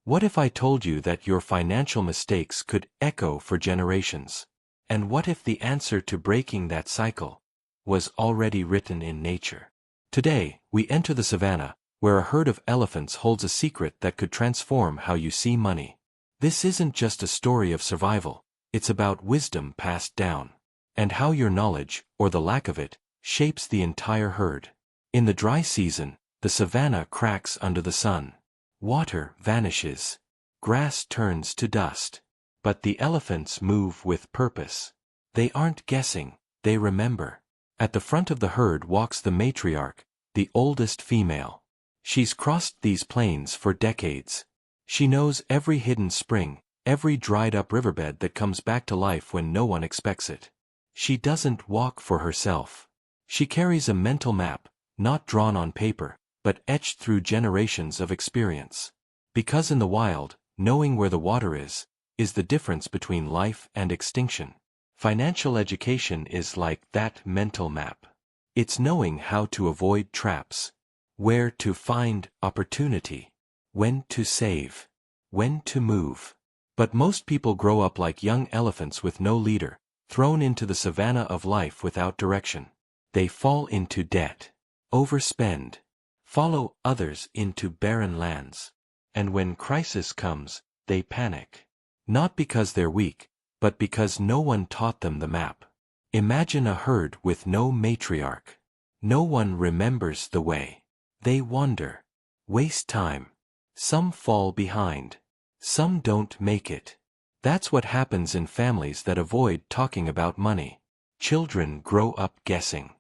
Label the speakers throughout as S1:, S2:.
S1: What if I told you that your financial mistakes could echo for generations? And what if the answer to breaking that cycle was already written in nature? Today, we enter the savannah, where a herd of elephants holds a secret that could transform how you see money. This isn't just a story of survival, it's about wisdom passed down, and how your knowledge, or the lack of it, shapes the entire herd. In the dry season, the savannah cracks under the sun. Water vanishes. Grass turns to dust. But the elephants move with purpose. They aren't guessing, they remember. At the front of the herd walks the matriarch, the oldest female. She's crossed these plains for decades. She knows every hidden spring, every dried-up riverbed that comes back to life when no one expects it. She doesn't walk for herself. She carries a mental map, not drawn on paper, but etched through generations of experience. Because in the wild, knowing where the water is the difference between life and extinction. Financial education is like that mental map. It's knowing how to avoid traps, where to find opportunity, when to save, when to move. But most people grow up like young elephants with no leader, thrown into the savannah of life without direction. They fall into debt, overspend, follow others into barren lands. And when crisis comes, they panic. Not because they're weak, but because no one taught them the map. Imagine a herd with no matriarch. No one remembers the way. They wander, waste time. Some fall behind. Some don't make it. That's what happens in families that avoid talking about money. Children grow up guessing.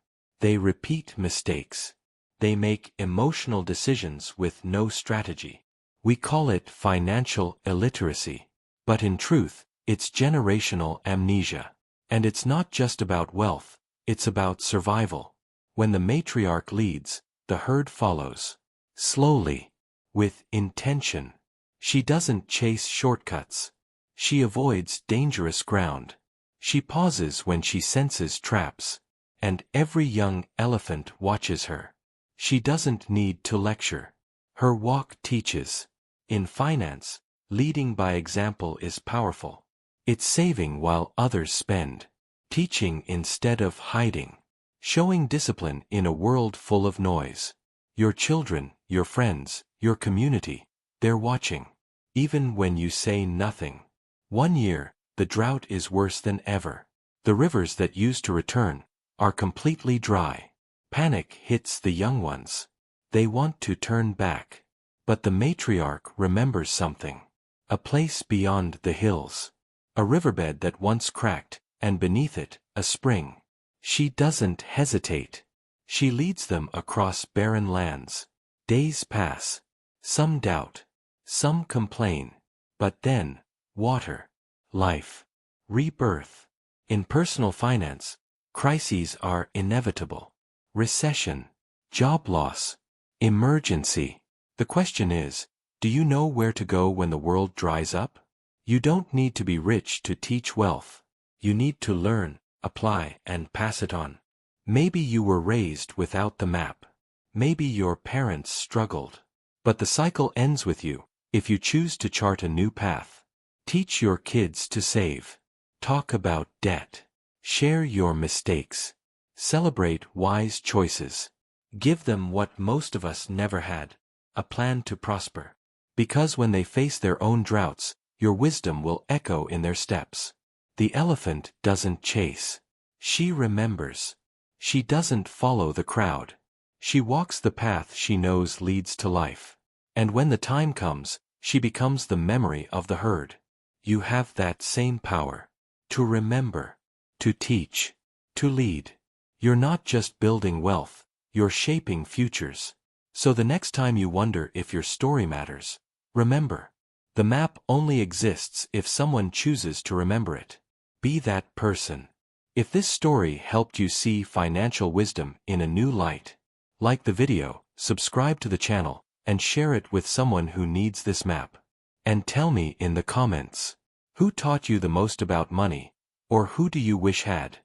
S1: They repeat mistakes. They make emotional decisions with no strategy. We call it financial illiteracy. But in truth, it's generational amnesia. And it's not just about wealth, it's about survival. When the matriarch leads, the herd follows. Slowly. With intention. She doesn't chase shortcuts. She avoids dangerous ground. She pauses when she senses traps. And every young elephant watches her. She doesn't need to lecture. Her walk teaches. In finance, leading by example is powerful. It's saving while others spend. Teaching instead of hiding. Showing discipline in a world full of noise. Your children, your friends, your community, they're watching. Even when you say nothing. One year, the drought is worse than ever. The rivers that used to return are completely dry. Panic hits the young ones. They want to turn back. But the matriarch remembers something. A place beyond the hills. A riverbed that once cracked, and beneath it, a spring. She doesn't hesitate. She leads them across barren lands. Days pass. Some doubt. Some complain. But then, water. Life. Rebirth. In personal finance, crises are inevitable. Recession. Job loss. Emergency. The question is, do you know where to go when the world dries up? You don't need to be rich to teach wealth. You need to learn, apply, and pass it on. Maybe you were raised without the map. Maybe your parents struggled. But the cycle ends with you, if you choose to chart a new path. Teach your kids to save. Talk about debt. Share your mistakes. Celebrate wise choices. Give them what most of us never had. A plan to prosper. Because when they face their own droughts, your wisdom will echo in their steps. The elephant doesn't chase. She remembers. She doesn't follow the crowd. She walks the path she knows leads to life. And when the time comes, she becomes the memory of the herd. You have that same power. To remember. To teach. To lead. You're not just building wealth, you're shaping futures. So the next time you wonder if your story matters, remember. The map only exists if someone chooses to remember it. Be that person. If this story helped you see financial wisdom in a new light, like the video, subscribe to the channel, and share it with someone who needs this map. And tell me in the comments, who taught you the most about money, or who do you wish had?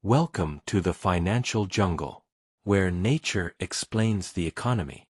S1: Welcome to the financial jungle, where nature explains the economy.